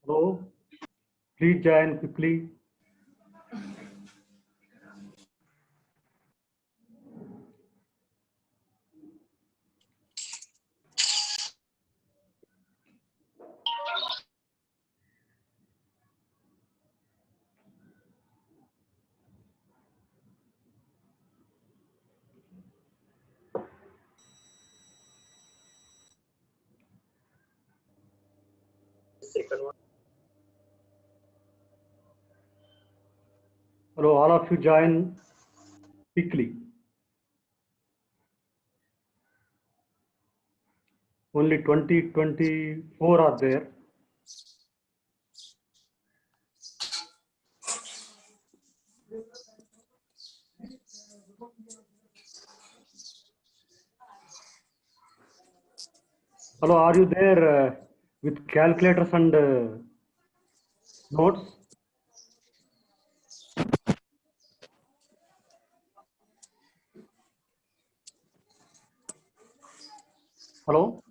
Hello, please join quickly. Hello, all of you join quickly. Only 24 are there. Hello, are you there with calculators and notes? Hello,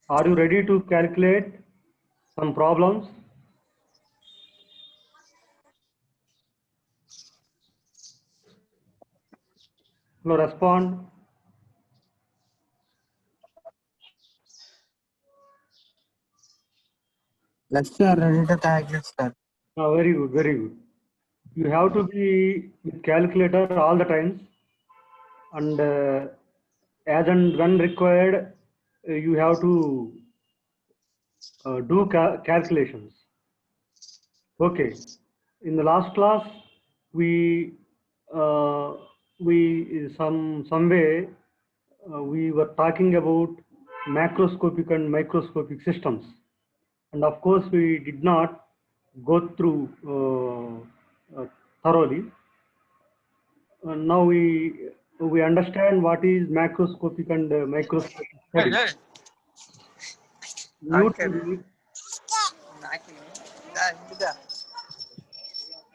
are you ready to calculate some problems? Hello, respond. Let's say ready to calculate, sir. Very good, very good. You have to be with calculator all the times, and as and when required, you have to do calculations. Okay. In the last class, we some way we were talking about macroscopic and microscopic systems, and of course we did not go through thoroughly. Now we understand what is macroscopic and microscopic study. Mute.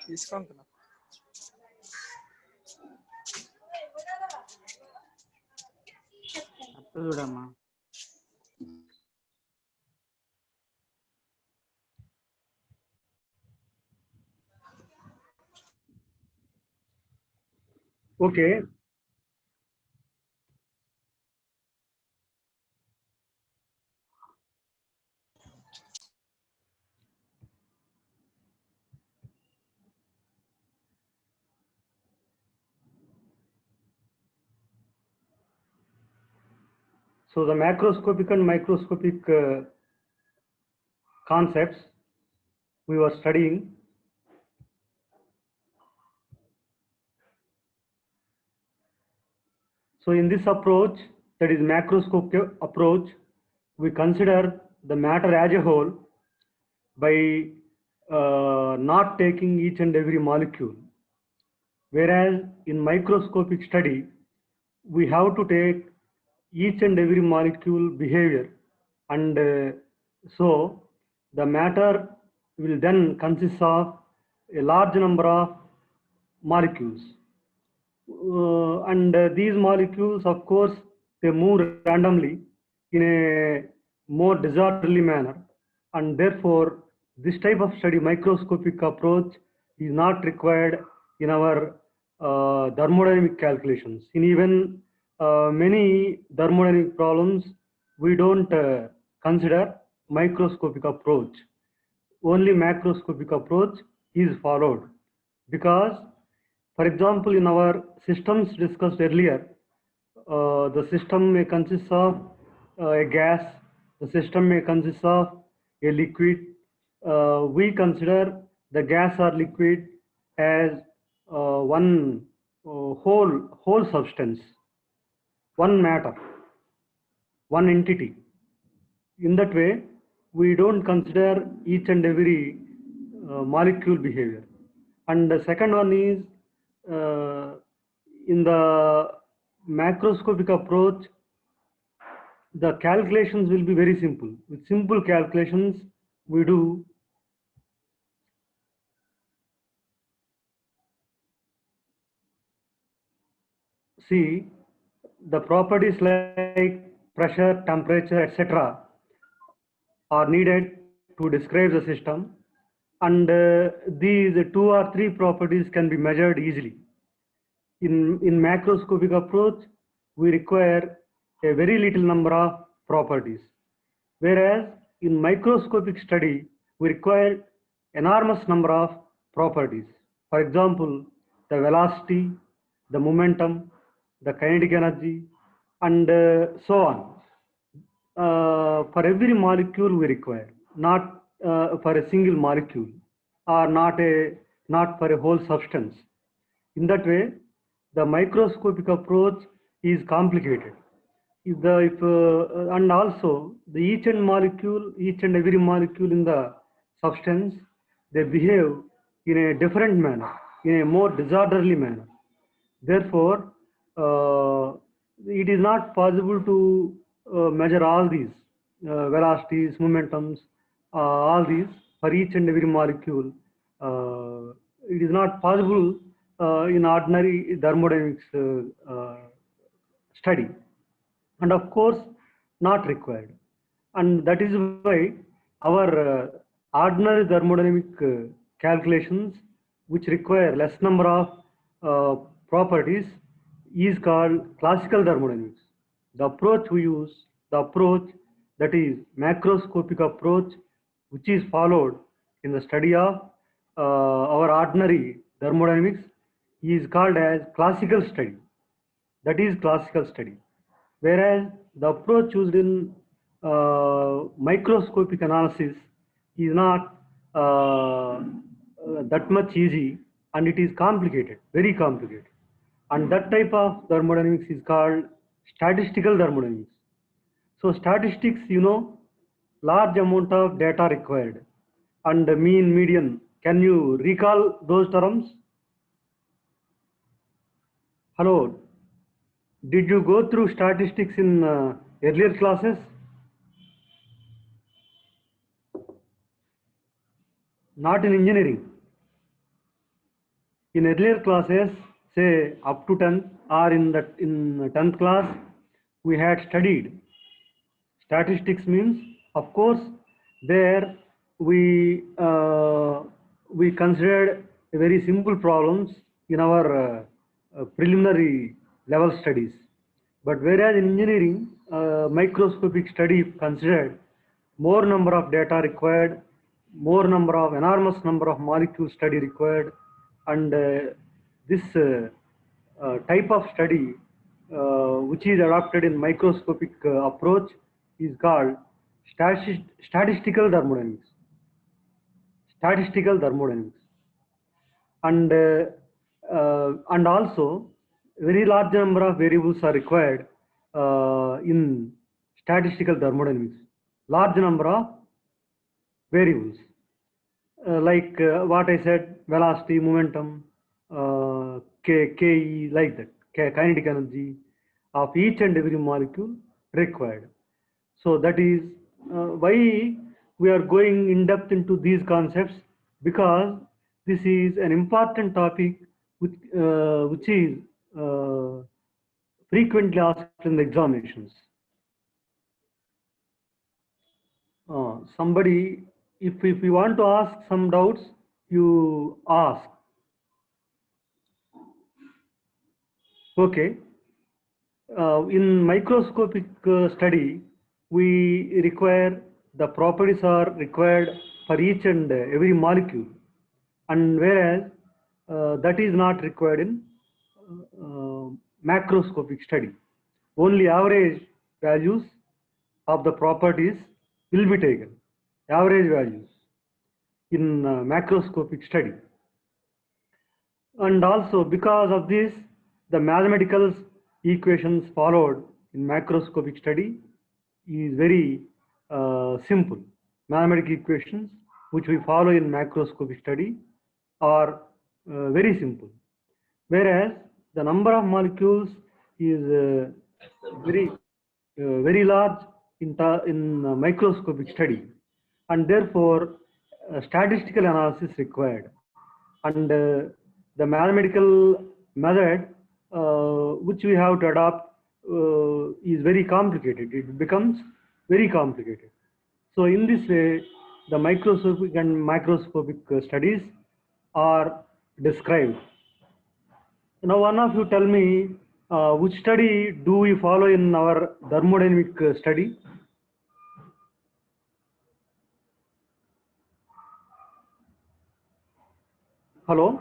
తీసుకుంటున్నా అప్పుడు చూడమ్మా Okay. So the macroscopic and microscopic concepts we were studying. So in this approach, that is macroscopic approach, we consider the matter as a whole by not taking each and every molecule. Whereas in microscopic study, we have to take each and every molecule behavior, and so the matter will then consist of a large number of molecules. And these molecules, of course, they move randomly in a more disorderly manner, and therefore this type of study, microscopic approach, is not required in our thermodynamic calculations. In even many thermodynamic problems, we don't consider microscopic approach. Only macroscopic approach is followed, because for example, in our systems discussed earlier, the system may consist of a gas, the system may consist of a liquid. We consider the gas or liquid as one whole substance, one matter, one entity. In that way, we don't consider each and every molecule behavior. And the second one is in the macroscopic approach, the calculations will be very simple. With simple calculations, we do see, the properties like pressure, temperature, etc. are needed to describe the system, and these 2 or 3 properties can be measured easily. In macroscopic approach, we require a very little number of properties, whereas in microscopic study, we require enormous number of properties. For example, the velocity, the momentum, the kinetic energy, and so on. For every molecule we require, not for a single molecule, or not for a whole substance. In that way, the microscopic approach is complicated. And also each and every molecule in the substance, they behave in a different manner, in a more disorderly manner. Therefore, it is not possible to measure all these velocities, momentums, all these for each and every molecule. It is not possible in ordinary thermodynamics study, and of course not required. And that is why our ordinary thermodynamic calculations, which require less number of properties, is called classical thermodynamics. The approach we use, the approach that is macroscopic approach, which is followed in the study of our ordinary thermodynamics, is called as classical study. That is classical study. Whereas the approach used in microscopic analysis is not that much easy, and it is complicated, very complicated. And that type of thermodynamics is called statistical thermodynamics. So statistics, large amount of data required, and mean, median. Can you recall those terms? Hello. Did you go through statistics in earlier classes? Not in engineering. In earlier classes, say up to 10th, or in 10th class, we had studied statistics. Means, of course, there we considered very simple problems in our preliminary level studies. But whereas in engineering, microscopic study considered more number of data required, enormous number of molecule study required, and this type of study which is adopted in microscopic approach is called statistical thermodynamics. Statistical thermodynamics. And also very large number of variables are required in statistical thermodynamics. Large number of variables, like what I said, velocity, momentum, Ke, like that, kinetic energy of each and every molecule required. So that is why we are going in depth into these concepts, because this is an important topic which is frequently asked in the examinations. Somebody, if you want to ask some doubts, you ask. Okay. In microscopic study, we require, the properties are required for each and every molecule, and whereas that is not required in macroscopic study. Only average values of the properties will be taken, average values in macroscopic study. And also because of this, the mathematical equations followed in macroscopic study is very simple. Mathematical equations which we follow in macroscopic study are very simple, whereas the number of molecules is very large in microscopic study, and therefore statistical analysis required, and the mathematical method which we have to adopt is very complicated. It becomes very complicated. So in this way, the microscopic and microscopic studies are described. Now, one of you tell me which study do we follow in our thermodynamic study? Hello,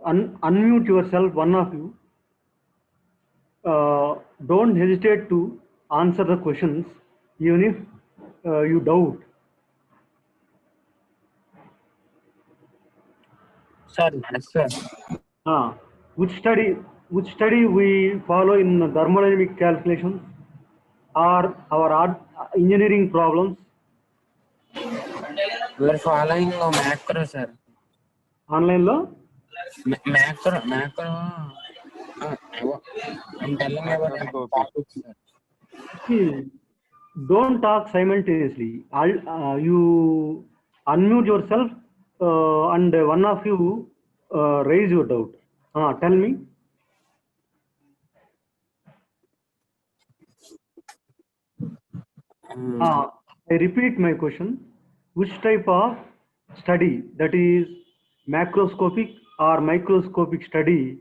unmute yourself, one of you. Don't hesitate to answer the questions, even if you doubt. Sir, yes, sir. Ah, which study we follow in thermodynamic calculations or our engineering problems? We are following macro, sir. Online law? Macro. I'm telling you about topics, sir. See, don't talk simultaneously. You unmute yourself and one of you raise your doubt. Tell me. I repeat my question. Which type of study, that is macroscopic or microscopic study,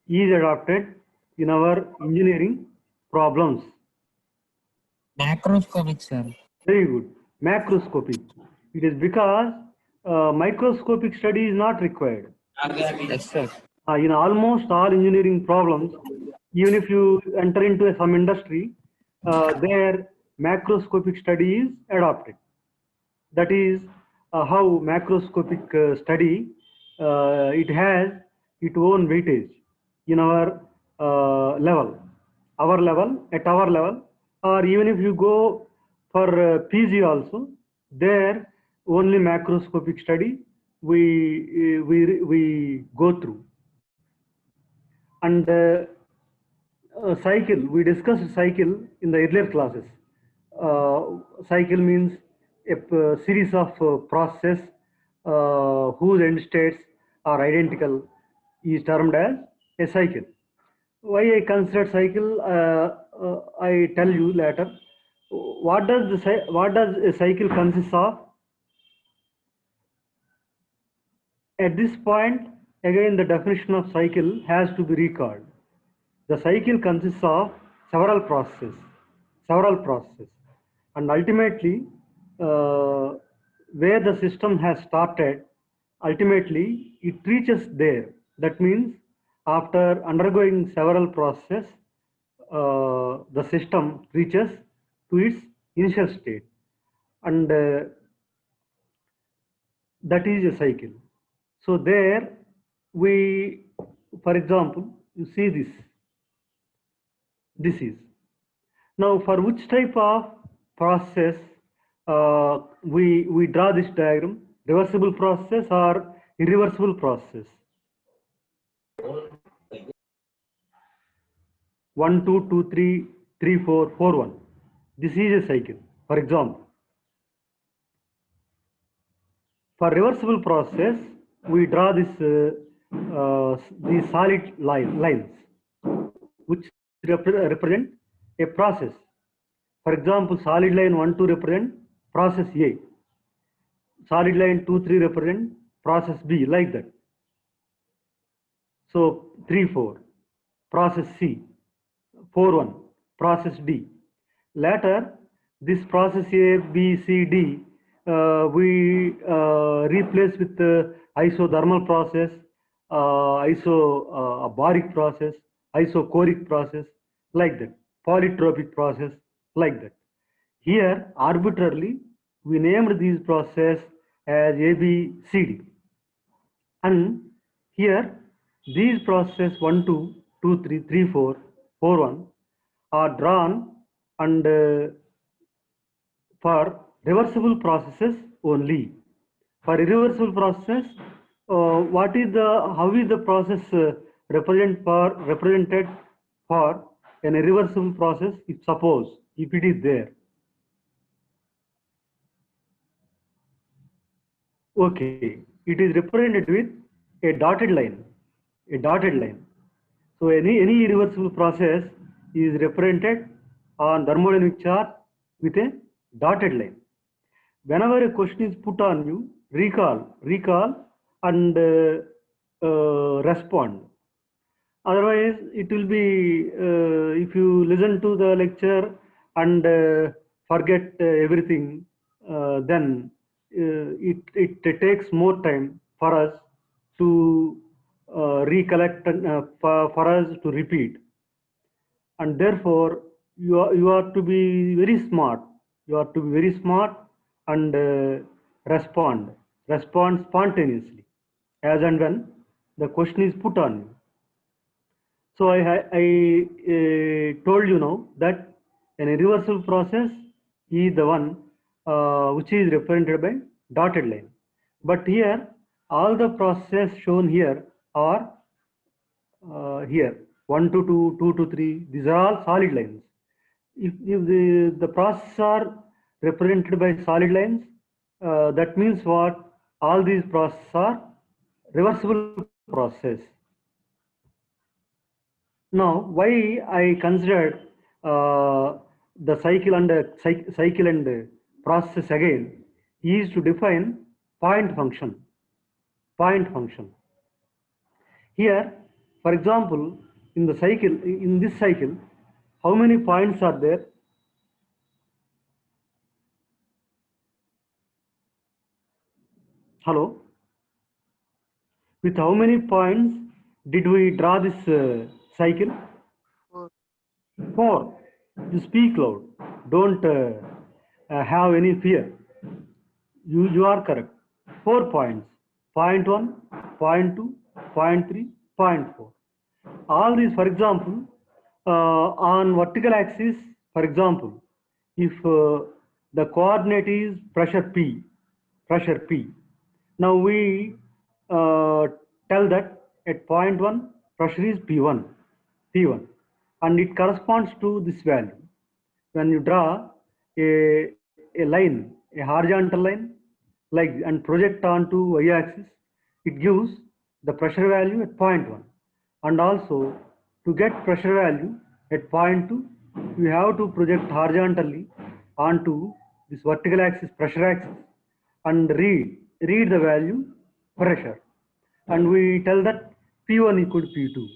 is adopted in our engineering problems? Macroscopic, sir. Very good. Macroscopic. It is because microscopic study is not required. Yes, sir. In almost all engineering problems, even if you enter into some industry, there macroscopic study is adopted. That is how macroscopic study, it has its own weightage in our level, at our level, or even if you go for PG also, there only macroscopic study we go through. And cycle, we discussed cycle in the earlier classes. Cycle means a series of processes whose end states are identical is termed as a cycle. Why I consider cycle, I tell you later. What does a cycle consist of? At this point, again the definition of cycle has to be recalled. The cycle consists of several processes, and ultimately, where the system has started, ultimately it reaches there. That means, after undergoing several processes, the system reaches to its initial state, and that is a cycle. So there, we, for example, you see this. This is. Now, for which type of process we draw this diagram? Reversible process or irreversible process? 1, 2, 2, 3, 3, 4, 4, 1. This is a cycle. For example, for reversible process, we draw this these solid lines, which represent a process. For example, solid line 1, 2 represent process A. Solid line 2, 3 represent process B, like that. So 3, 4, process C. 4, 1, process D. Later, this process A, B, C, D, we replace with the isothermal process, isobaric process, isochoric process, like that, polytropic process, like that. Here, arbitrarily, we named these processes as A, B, C, D. And here, these processes 1, 2, 2, 3, 3, 4, 4, 1 are drawn and for reversible processes only. For irreversible processes, how is the process represented for an irreversible process? If it is there. Okay, it is represented with a dotted line. So any irreversible process is represented on thermodynamic chart with a dotted line. Whenever a question is put on you, recall and respond. Otherwise, it will be, if you listen to the lecture and forget everything, then it takes more time for us to recollect and for us to repeat. And therefore, you are to be very smart. You are to be very smart and respond spontaneously as and when the question is put on you. So I told you now that an irreversible process is the one which is represented by dotted line. But here, all the processes shown here are here 1 to 2, 2 to 3. These are all solid lines. If the processes are represented by solid lines, that means what? All these processes are reversible processes. Now, why I considered the cycle and process again is to define point function. Point function. Here, for example, in this cycle, how many points are there? Hello? With how many points did we draw this cycle? 4. 4. You speak loud. Don't have any fear. You are correct. 4 points. Point 1, point 2, point 3, point 4. All these, for example, on vertical axis, for example, if the coordinate is pressure P, now we tell that at point 1, pressure is P1, and it corresponds to this value. When you draw a line, a horizontal line, like and project onto y-axis, it gives the pressure value at point 1. And also, to get pressure value at point 2, you have to project horizontally onto this vertical axis, pressure axis, and read the value pressure. And we tell that P1 equal to P2,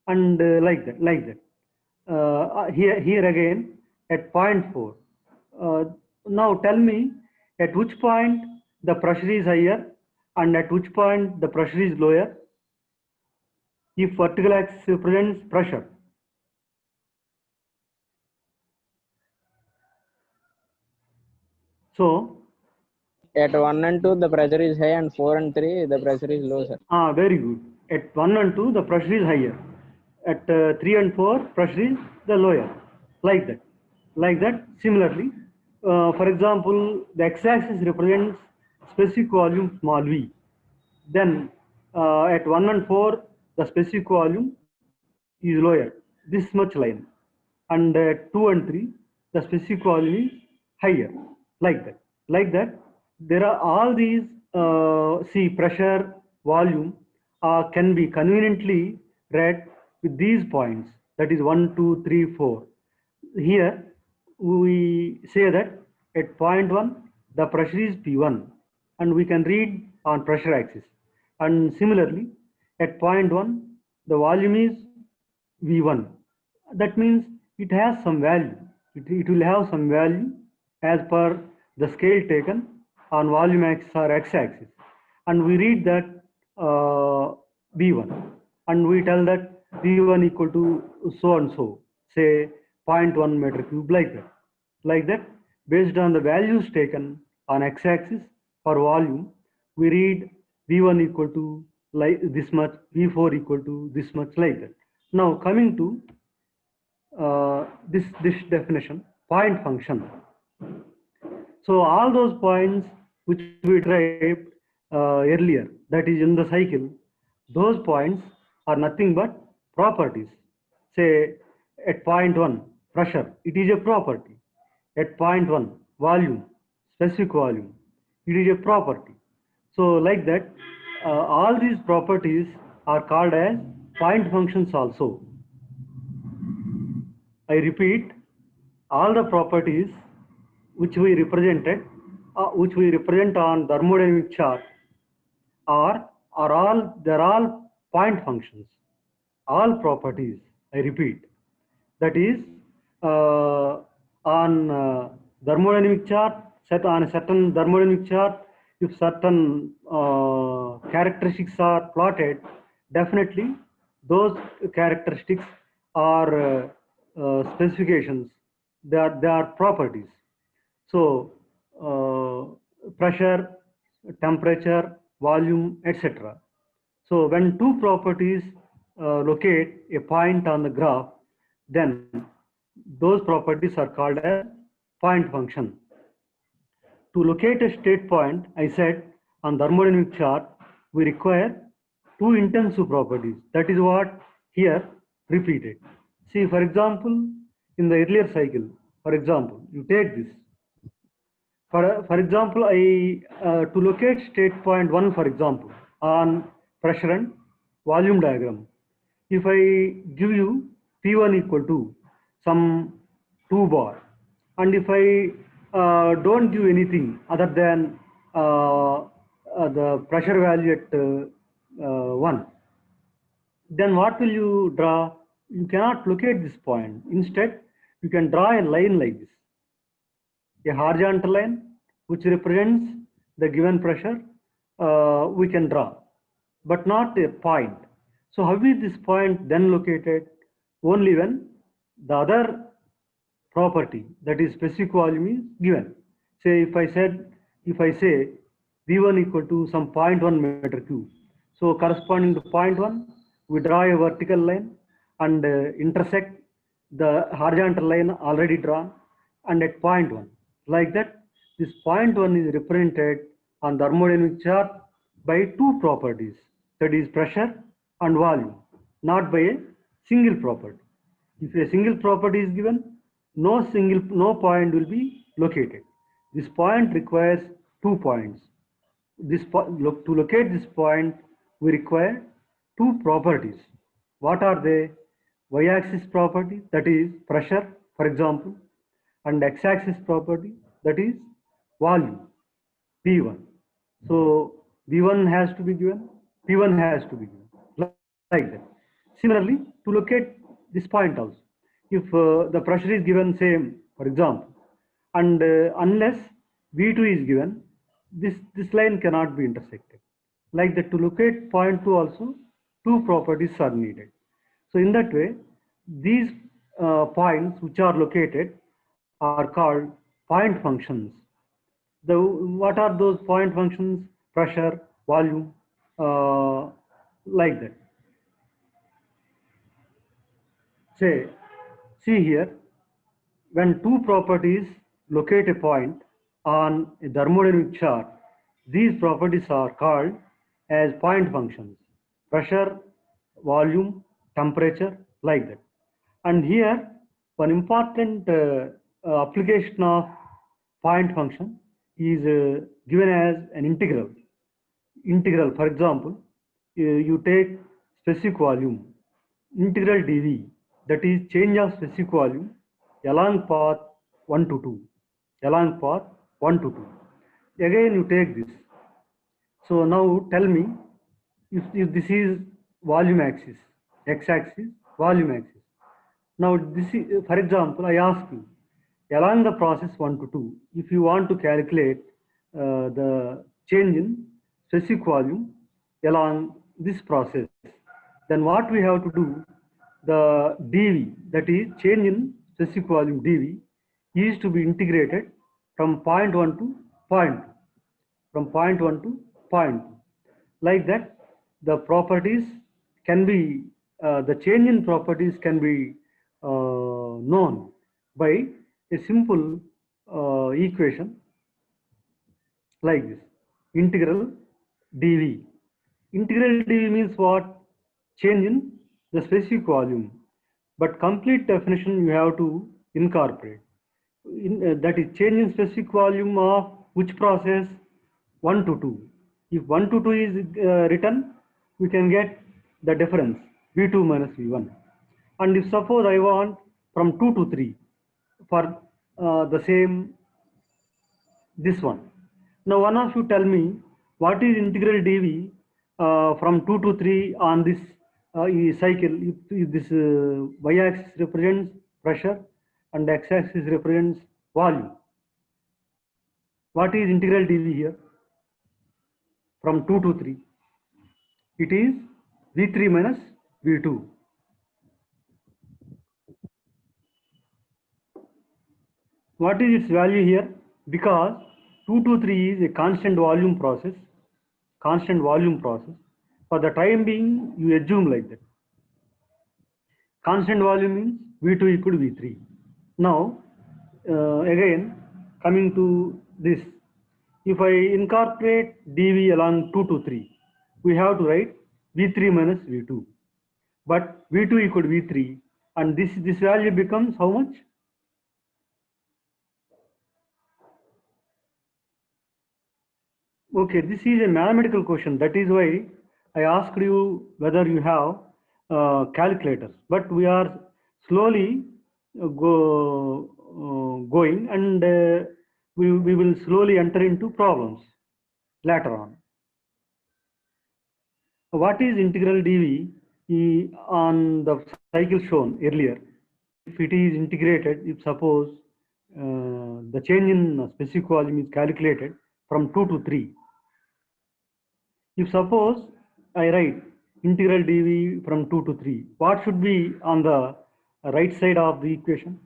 and like that. Here again at point 4. Now tell me at which point the pressure is higher and at which point the pressure is lower if vertical axis represents pressure. So at 1 and 2 the pressure is high, and 4 and 3 the pressure is low, sir. Very good. At 1 and 2 the pressure is higher. At 3 and 4 pressure is the lower. Like that. Similarly, for example, the x-axis represents specific volume small v. Then at 1 and 4 the specific volume is lower, this much line, and at 2 and 3 the specific volume is higher, like that. There are all these see pressure, volume can be conveniently read with these points, that is 1, 2, 3, 4. Here we say that at point 1 the pressure is P1, and we can read on pressure axis. And similarly, at point 1 the volume is V1. That means it has some value. It will have some value as per the scale taken on volume axis or x-axis. And we read that V1. And we tell that V1 equal to so and so, say 0.1 meter cube, like that. Based on the values taken on x-axis for volume, we read V1 equal to like this much, V4 equal to this much, like that. Now coming to this definition, point function. So all those points which we derived earlier, that is in the cycle, those points are nothing but properties. Say at point 1 pressure, it is a property. At point 1 volume, specific volume, it is a property. So like that, all these properties are called as point functions also. I repeat, all the properties which we represented, which we represent on thermodynamic chart they're all point functions. All properties, I repeat, that is on thermodynamic chart, set on a certain thermodynamic chart, if certain characteristics are plotted, definitely those characteristics are specifications, they are properties. So pressure, temperature, volume, etc. So when two properties locate a point on the graph, then those properties are called as point function. To locate a state point, I said on thermodynamic chart, we require two intensive properties. That is what here repeated. See, for example, in the earlier cycle, for example, you take this. For example, to locate state point 1, for example, on pressure and volume diagram, if I give you P1 equal to some 2 bar, and if I don't give anything other than the pressure value at 1, then what will you draw? You cannot locate this point. Instead, you can draw a line like this, a horizontal line which represents the given pressure, we can draw, but not a point. So how is this point then located? Only when the other property, that is specific volume, is given. Say if I say V1 equal to some 0.1 meter cube. So corresponding to 0.1, we draw a vertical line and intersect the horizontal line already drawn, and at 0.1. Like that, this 0.1 is represented on thermodynamic chart by two properties, that is pressure and volume, not by a single property. If a single property is given, no point will be located. This point requires 2 points. To locate this point, we require two properties. What are they? Y-axis property, that is pressure, for example, and x-axis property, that is volume, P1. So V1 has to be given, P1 has to be given, like that. Similarly, to locate this point also, if the pressure is given same, for example, and unless V2 is given, this line cannot be intersected. Like that, to locate point 2 also, two properties are needed. So in that way, these points which are located are called point functions. What are those point functions? Pressure, volume, like that. See here, when two properties locate a point on a thermodynamic chart, these properties are called as point functions. Pressure, volume, temperature, like that. And here, one important application of point function is given as an integral. Integral, for example, you take specific volume, integral dV, that is change of specific volume along path 1 to 2, along path 1 to 2. Again, you take this. So now tell me, if this is volume axis, x-axis, volume axis. Now this is, for example, I ask you, along the process 1 to 2, if you want to calculate the change in specific volume along this process, then what we have to do, the dV, that is change in specific volume dV, is to be integrated from point 1 to point 2, from point 1 to point 2. Like that, the properties can be, the change in properties can be known by a simple equation like this, integral dV. Integral dV means what? Change in the specific volume, but complete definition you have to incorporate. That is change in specific volume of which process? 1 to 2. If 1 to 2 is written, we can get the difference V2 minus V1. And if suppose I want from 2 to 3 for the same this one. Now one of you tell me what is integral dV from 2 to 3 on this cycle. If this y-axis represents pressure and x-axis represents volume. What is integral dV here from 2 to 3? It is V3 minus V2. What is its value here? Because 2 to 3 is a constant volume process. For the time being, you assume like that. Constant volume means V2 equal to V3. Now, again, coming to this, if I incorporate dV along 2 to 3, we have to write V3 minus V2. But V2 equal to V3, and this value becomes how much? Okay, this is a mathematical question. That is why I asked you whether you have calculators. But we are slowly going, and we will slowly enter into problems later on. What is integral dV on the cycle shown earlier? If it is integrated, if suppose the change in specific volume is calculated from 2 to 3. If suppose I write integral dV from 2 to 3, what should be on the right side of the equation?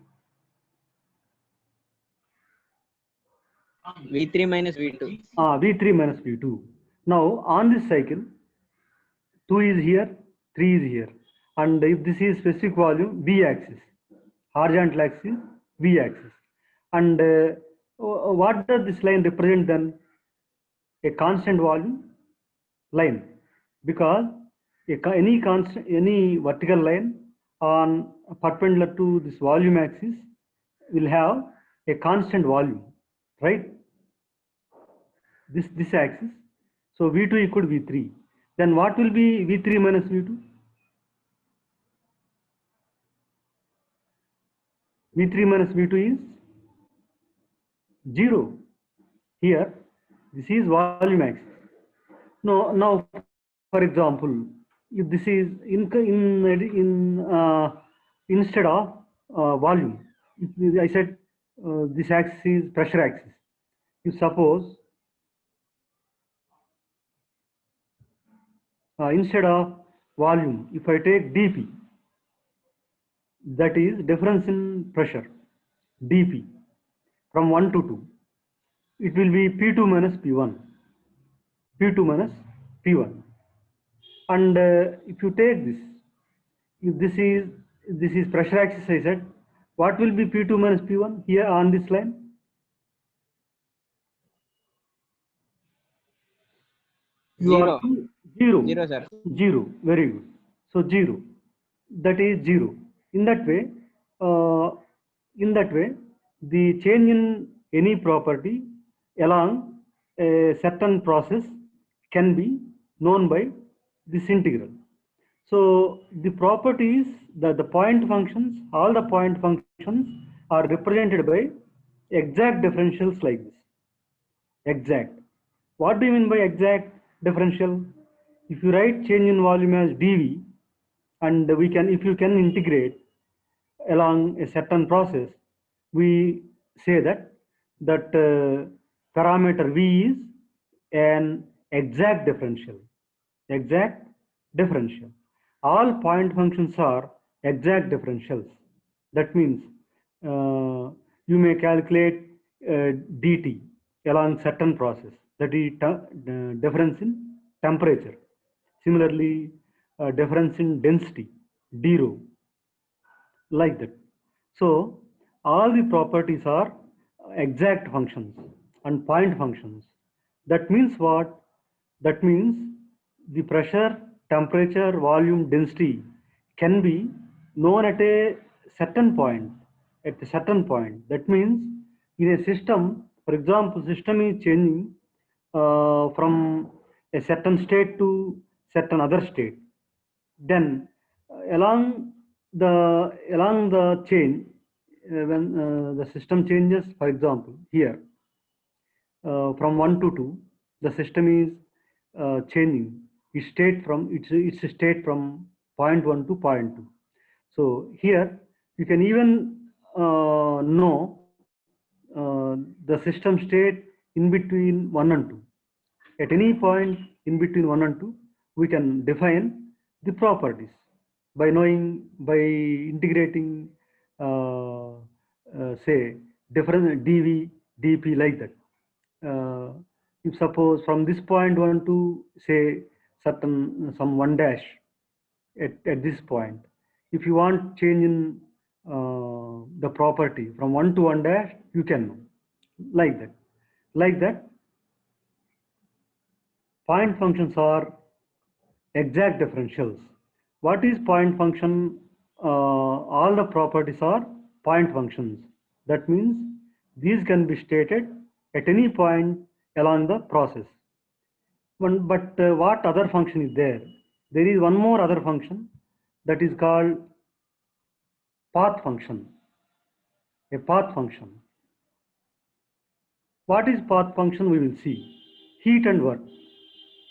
V3 minus V2. V3 minus V2. Now on this cycle, 2 is here, 3 is here. And if this is specific volume, V axis, horizontal axis, V axis. And what does this line represent then? A constant volume line, because any vertical line on perpendicular to this volume axis will have a constant volume, right? This axis. So V2 equal to V3. Then what will be V3 minus V2? V3 minus V2 is 0. Here, this is volume axis. Now, for example, if this is instead of volume, if I said this axis is pressure axis. If suppose instead of volume, if I take dP, that is difference in pressure, dP from 1 to 2, it will be P2 minus P1. P2 minus P1. And if you take this, if this is pressure axis, I said, what will be P2 minus P1 here on this line? Zero. Zero. Zero, sir. Zero. Very good. So 0. That is 0. In that way, the change in any property along a certain process can be known by this integral. So the properties, the point functions, all the point functions are represented by exact differentials like this. Exact. What do you mean by exact differential? If you write change in volume as dV, and if you can integrate along a certain process, we say that parameter V is an exact differential. Exact differential. All point functions are exact differentials. That means you may calculate dt along certain process, that is difference in temperature. Similarly, difference in density, d rho, like that. So all the properties are exact functions and point functions. That means what? That means the pressure, temperature, volume, density can be known at a certain point. That means in a system, for example, system is changing from a certain state to certain other state. Then along the chain, when the system changes, for example, here from 1 to 2, the system is changing its state from point 1 to point 2. So here you can even know the system state in between 1 and 2. At any point in between 1 and 2, we can define the properties by integrating say different dv, dp, like that. If suppose from this point 1 to say some 1 dash at this point, if you want change in the property from 1 to 1 dash, you can know like that. Like that, point functions are exact differentials. What is point function? All the properties are point functions. That means these can be stated at any point along the process. But what other function is there? There is one more other function that is called path function. A path function. What is path function? We will see. Heat and work.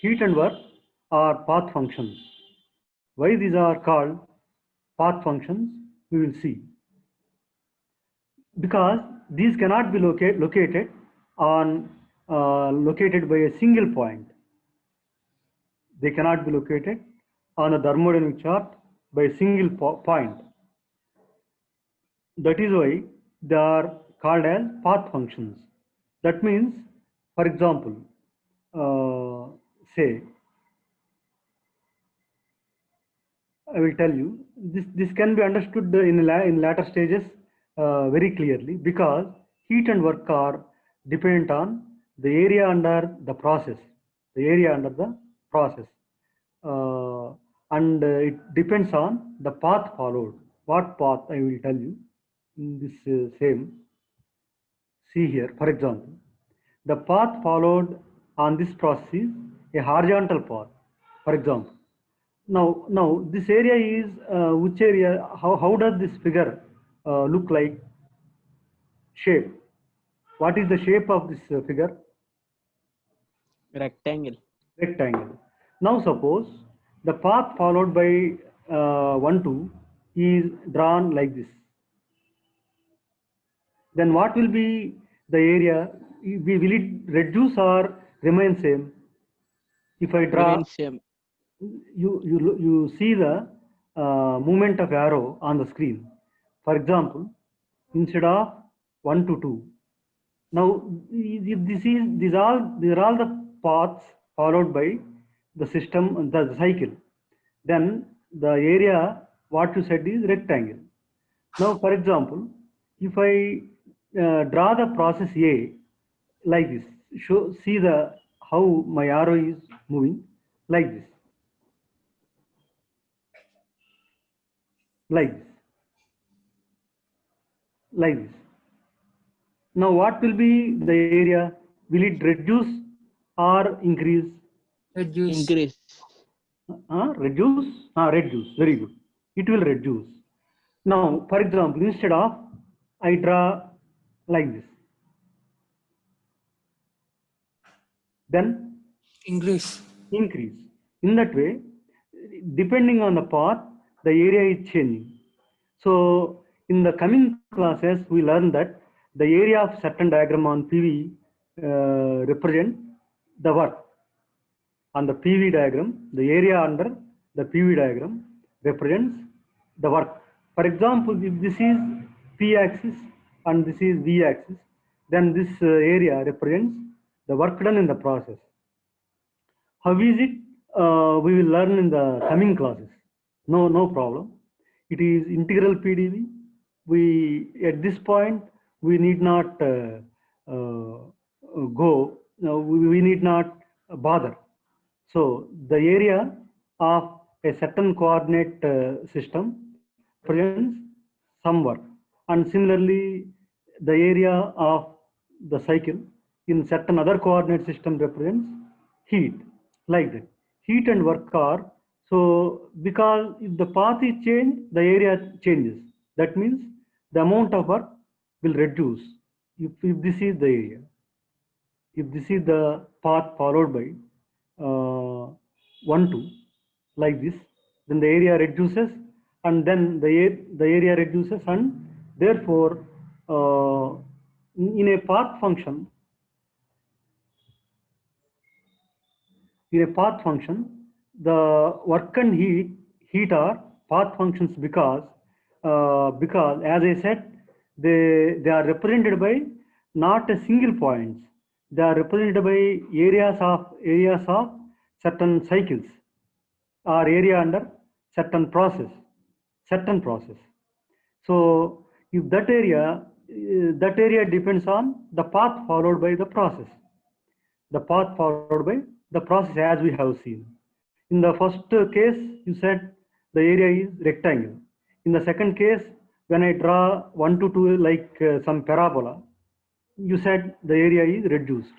Heat and work are path functions. Why these are called path functions? We will see. Because these cannot be located by a single point. They cannot be located on a thermodynamic chart by a single point. That is why they are called as path functions. That means, for example, say, I will tell you, this can be understood in later stages very clearly, because heat and work are dependent on the area under the process. The area under the process. And it depends on the path followed. What path I will tell you in this same. See here, for example, the path followed on this process is a horizontal path, for example. Now this area is which area? How does this figure look like? Shape. What is the shape of this figure? Rectangle. Rectangle. Now suppose the path followed by 1, 2 is drawn like this. Then what will be the area? Will it reduce or remain same? If I draw, Remain same. you see the movement of arrow on the screen. For example, instead of 1 to 2. Now, if these are all the paths followed by the system, the cycle. Then the area what you said is rectangle. Now, for example, if I draw the process A like this, see how my arrow is moving like this, like this, like this. Now, what will be the area? Will it reduce or increase? Reduce. Increase. Reduce? Reduce. Very good. It will reduce. Now, for example, instead of I draw like this, then Increase. increase. In that way, depending on the path, the area is changing. So, in the coming classes, we learn that the area of certain diagram on PV represent the work. On the PV diagram, the area under the PV diagram represents the work. For example, if this is P axis and this is V axis, then this area represents the work done in the process. How is it? We will learn in the coming classes. No problem. It is integral PDV. At this point we need not we need not bother. So the area of a certain coordinate system represents some work, and similarly the area of the cycle in certain other coordinate system represents heat, like that. Heat and work are So because if the path is changed, the area changes. That means the amount of work will reduce if this is the area. If this is the path followed by 1, 2, like this, then the area reduces, and then the area reduces, and therefore in a path function, the work and heat are path functions because as I said, they are represented by not a single points. They are represented by areas of certain cycles or area under certain process. So if that area depends on the path followed by the process. The path followed by the process, as we have seen. In the first case, you said the area is rectangle. In the second case, when I draw 1 to 2 like some parabola, you said the area is reduced.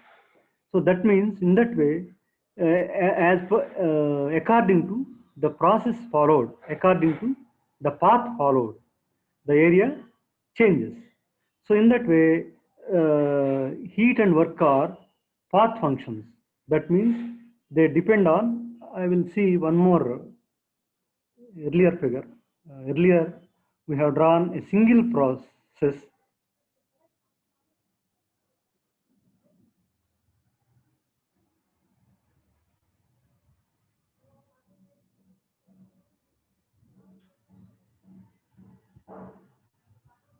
So that means in that way, according to the process followed, according to the path followed, the area changes. So in that way, heat and work are path functions. That means they depend on, I will see one more earlier figure. Earlier, we have drawn a single process.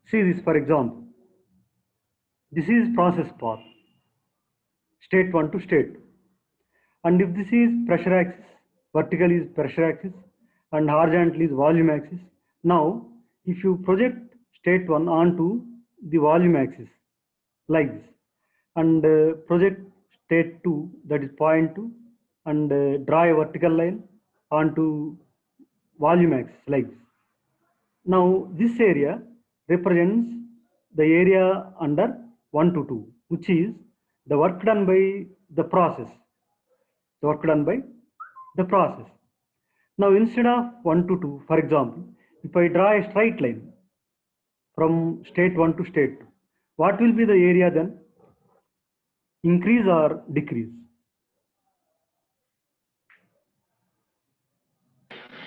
See this, for example. This is process path, state 1 to state 2. And if this is pressure axis, vertical is pressure axis, and horizontal is volume axis. Now, if you project state 1 onto the volume axis, like this, and project state 2, that is point 2, and draw a vertical line onto volume axis, like this. Now, this area represents the area under 1 to 2, which is the work done by the process. The work done by the process. Now, instead of 1 to 2, for example, if I draw a straight line from state 1 to state 2, what will be the area then? Increase or decrease?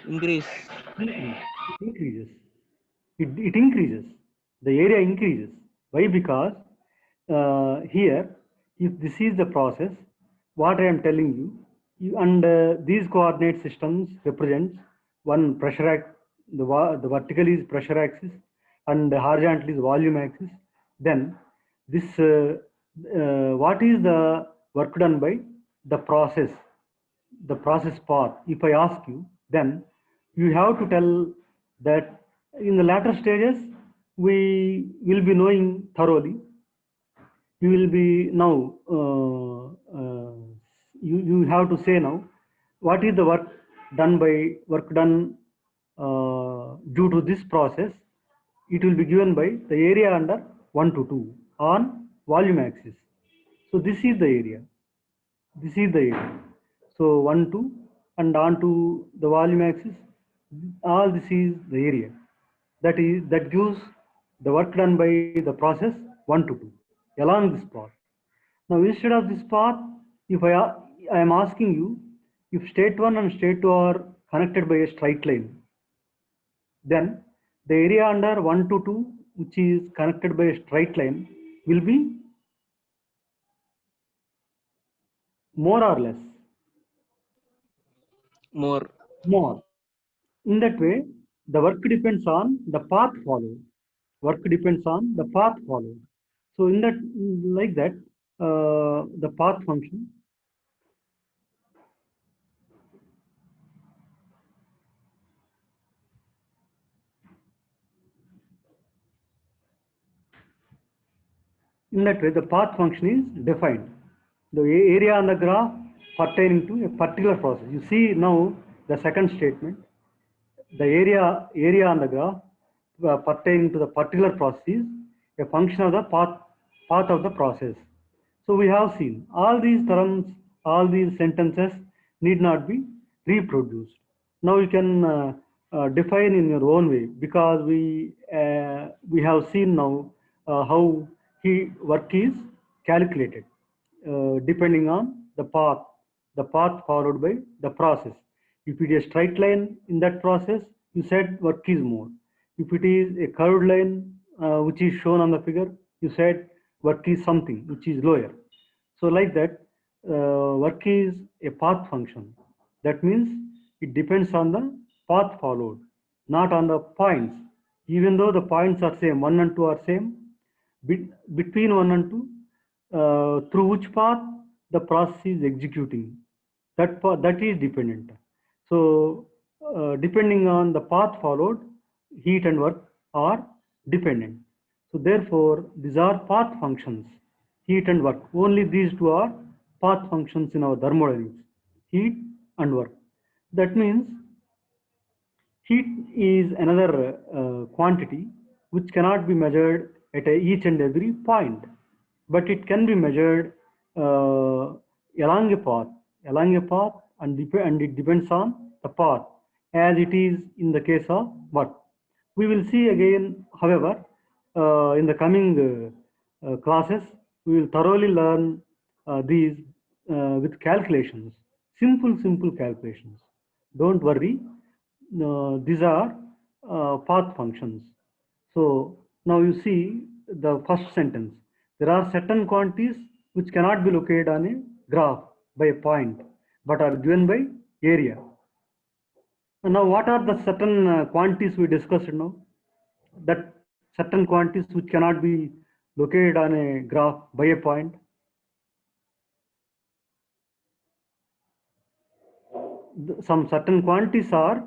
Increase. It increases. It increases. The area increases. Why? Because here, if this is the process, what I am telling you, and these coordinate systems represents one pressure the vertical is pressure axis, and the horizontal is volume axis. Then this what is the work done by the process path? If I ask you, then you have to tell that in the latter stages we will be knowing thoroughly. You will be now you have to say now what is the work done due to this process. It will be given by the area under 1 to 2 on volume axis. So this is the area. This is the area. So 1, 2, and on to the volume axis. All this is the area. That gives the work done by the process 1 to 2 along this path. Now instead of this path, if I am asking you, if state 1 and state 2 are connected by a straight line, then the area under 1 to 2, which is connected by a straight line, will be more or less? More. More. In that way, the work depends on the path followed. Work depends on the path followed. So in that, like that, the path function in that way, the path function is defined. The area on the graph pertaining to a particular process. You see now the second statement. The area on the graph pertaining to the particular process is a function of the path of the process. So we have seen all these terms, all these sentences need not be reproduced. Now you can define in your own way, because we have seen now how work is calculated depending on the path followed by the process. If it is a straight line in that process, you said work is more. If it is a curved line which is shown on the figure, you said work is something which is lower. So like that, work is a path function. That means it depends on the path followed, not on the points. Even though the points are same, 1 and 2 are same, between 1 and 2, through which path the process is executing, that is dependent. So depending on the path followed, heat and work are dependent. So therefore, these are path functions, heat and work. Only these two are path functions in our thermodynamics, heat and work. That means heat is another quantity which cannot be measured at each and every point, but it can be measured along a path, and it depends on the path, as it is in the case of work. We will see again, however, in the coming classes, we will thoroughly learn these with calculations, simple calculations. Don't worry, these are path functions. So now you see the first sentence. There are certain quantities which cannot be located on a graph by a point, but are given by area. And now what are the certain quantities we discussed now? That certain quantities which cannot be located on a graph by a point. Some certain quantities are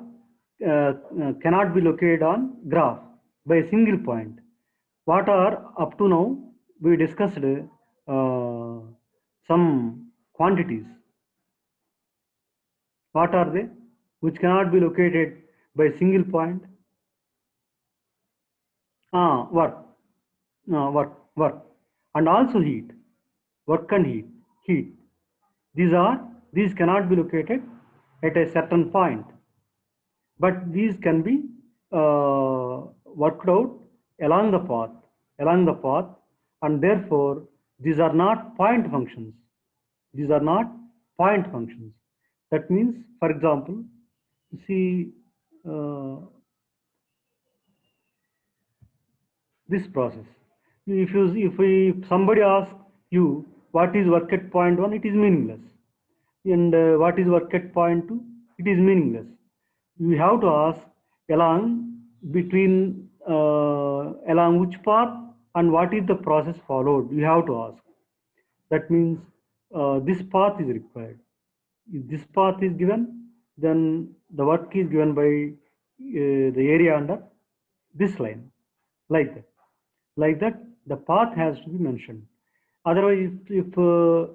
cannot be located on graph by a single point. What are up to now? We discussed some quantities. What are they? Which cannot be located by a single point. Work. Work, and also heat. Work and heat. These cannot be located at a certain point, but these can be worked out along the path, and therefore these are not point functions. These are not point functions. That means, for example, you see this process. If somebody asks you what is work at point 1, it is meaningless. And what is work at point 2, it is meaningless. You have to ask along which path and what is the process followed. You have to ask. That means this path is required. If this path is given, then the work is given by the area under this line, like that. Like that, the path has to be mentioned. Otherwise, if a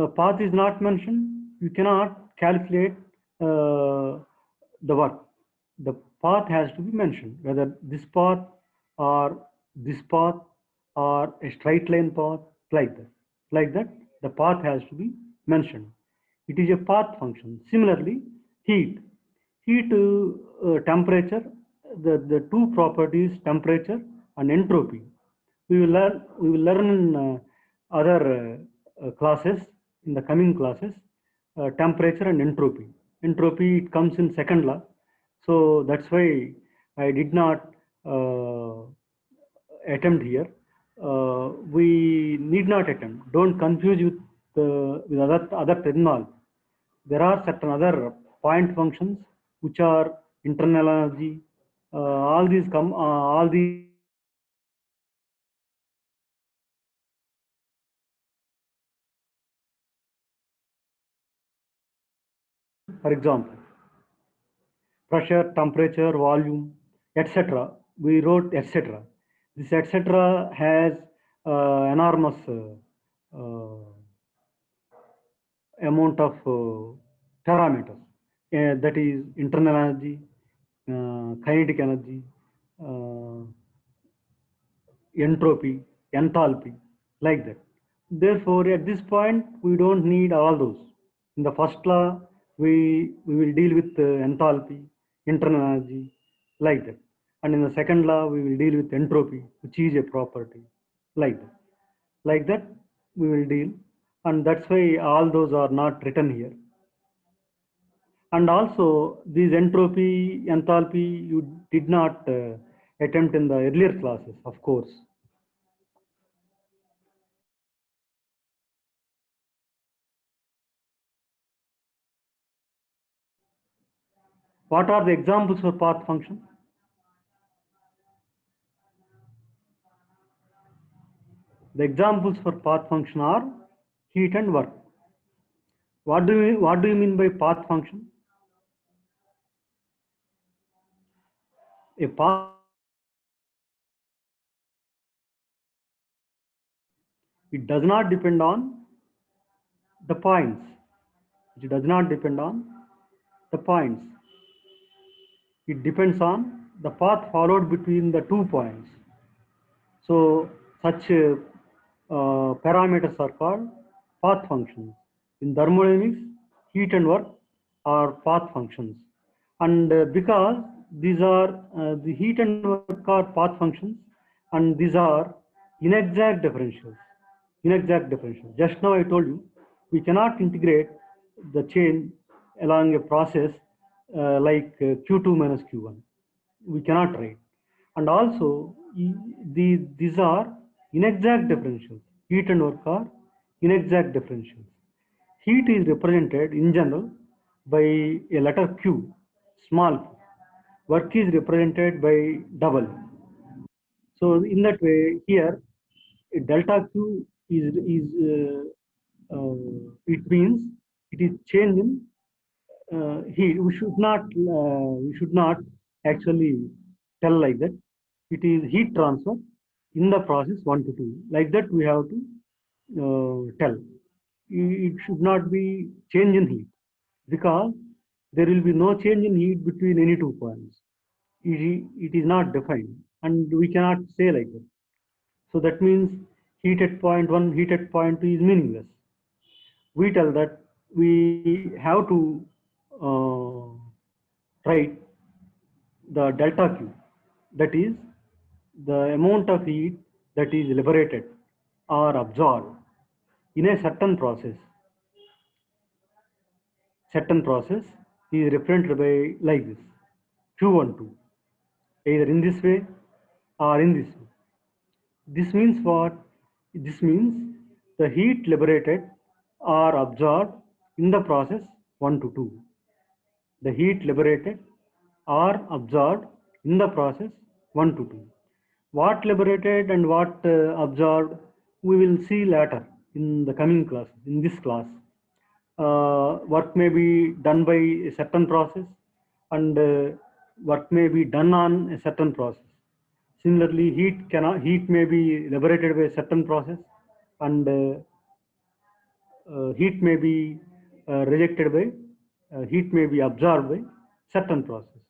path is not mentioned, you cannot calculate the work. The path has to be mentioned, whether this path or this path or a straight line path, like that. Like that, the path has to be mentioned. It is a path function. Similarly, heat. Temperature, the two properties, temperature and entropy. We will learn in other classes, in the coming classes, temperature and entropy. Entropy, it comes in second law, so that's why I did not attempt here. We need not attempt. Don't confuse with other terminology. There are certain other point functions which are internal energy. All these for example, pressure, temperature, volume, etc. We wrote etc. This etc. has enormous amount of parameters. That is internal energy, kinetic energy, uh, entropy, enthalpy, like that. Therefore, at this point, we don't need all those. In the first law, we will deal with enthalpy, internal energy, like that. And in the second law, we will deal with entropy, which is a property, like that. Like that, we will deal. And that's why all those are not written here. And also, these entropy, enthalpy, you did not attempt in the earlier classes, of course. What are the examples for path function? The examples for path function are heat and work. What do you mean by path function? A path, it does not depend on the points. It does not depend on the points. It depends on the path followed between the 2 points. So such parameters are called path functions. In thermodynamics, heat and work are path functions. And because these are the heat and work are path functions, and these are inexact differentials. Inexact differentials. Just now I told you, we cannot integrate the chain along a process like Q2 minus Q1. We cannot write. And also, these are inexact differentials. Heat and work are inexact differentials. Heat is represented in general by a letter Q, small q. Work is represented by double. So in that way, here delta Q it means it is change in heat. We should not actually tell like that. It is heat transfer in the process 1 to 2. Like that we have to tell. It should not be change in heat, because there will be no change in heat between any 2 points. It is not defined, and we cannot say like that. So that means heat at point 1, heat at point 2 is meaningless. We tell that we have to write the delta Q, that is the amount of heat that is liberated or absorbed in a certain process. Certain process is represented by like this, Q12, either in this way or in this way. This means what? This means the heat liberated or absorbed in the process 1 to 2. The heat liberated or absorbed in the process 1 to 2. What liberated and what absorbed, we will see later in the coming class, in this class. Work may be done by a certain process, and work may be done on a certain process. Similarly, heat may be liberated by a certain process, and heat may be rejected by heat may be absorbed by certain process,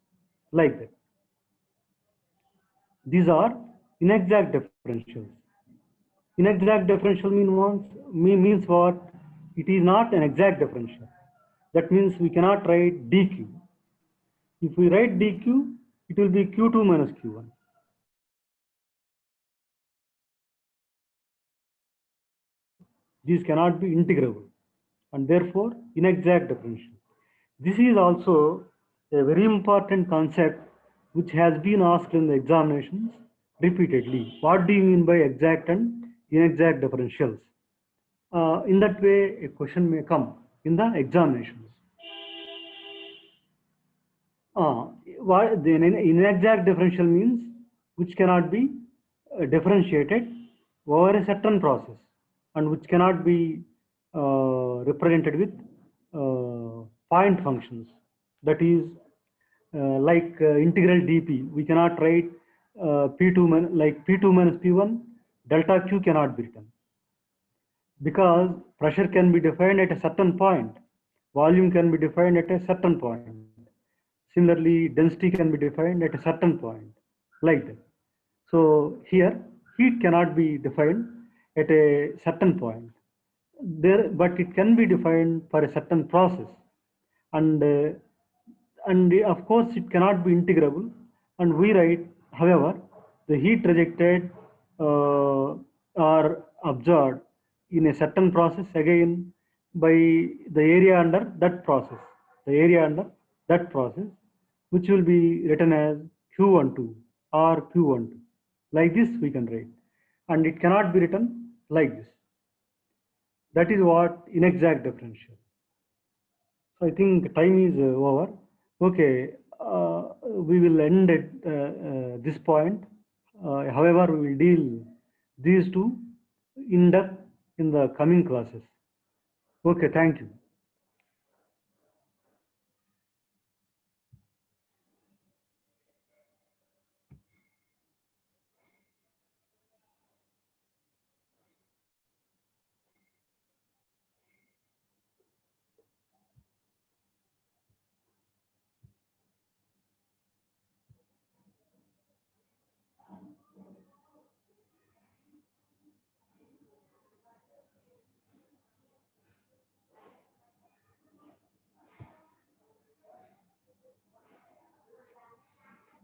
like that. These are inexact differentials. Inexact differential means what? It is not an exact differential. That means we cannot write dq. If we write dq, it will be q2 minus q1. These cannot be integrable, and therefore inexact differential. This is also a very important concept which has been asked in the examinations repeatedly. What do you mean by exact and inexact differentials? In that way, a question may come in the examinations. What the inexact differential means, which cannot be differentiated over a certain process, and which cannot be represented with point functions. That is like integral dp. We cannot write p2 like p2 minus p1. Delta q cannot be written, because pressure can be defined at a certain point, volume can be defined at a certain point. Similarly, density can be defined at a certain point, like that. So here, heat cannot be defined at a certain point, but it can be defined for a certain process. and of course it cannot be integrable, and we write, however, the heat rejected or absorbed in a certain process again by the area under that process, the area under that process, which will be written as Q12 or Q12. Like this we can write, and it cannot be written like this. That is what inexact differential. So I think time is over. Okay, we will end at this point. However, we will deal these two in depth in the coming classes. Okay, thank you.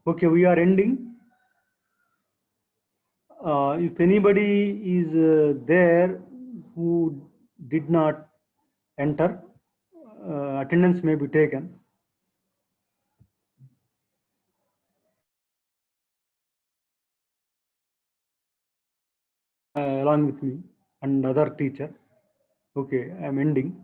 Okay, we are ending. If anybody is there who did not enter, attendance may be taken. Along with me and other teacher. Okay, I am ending.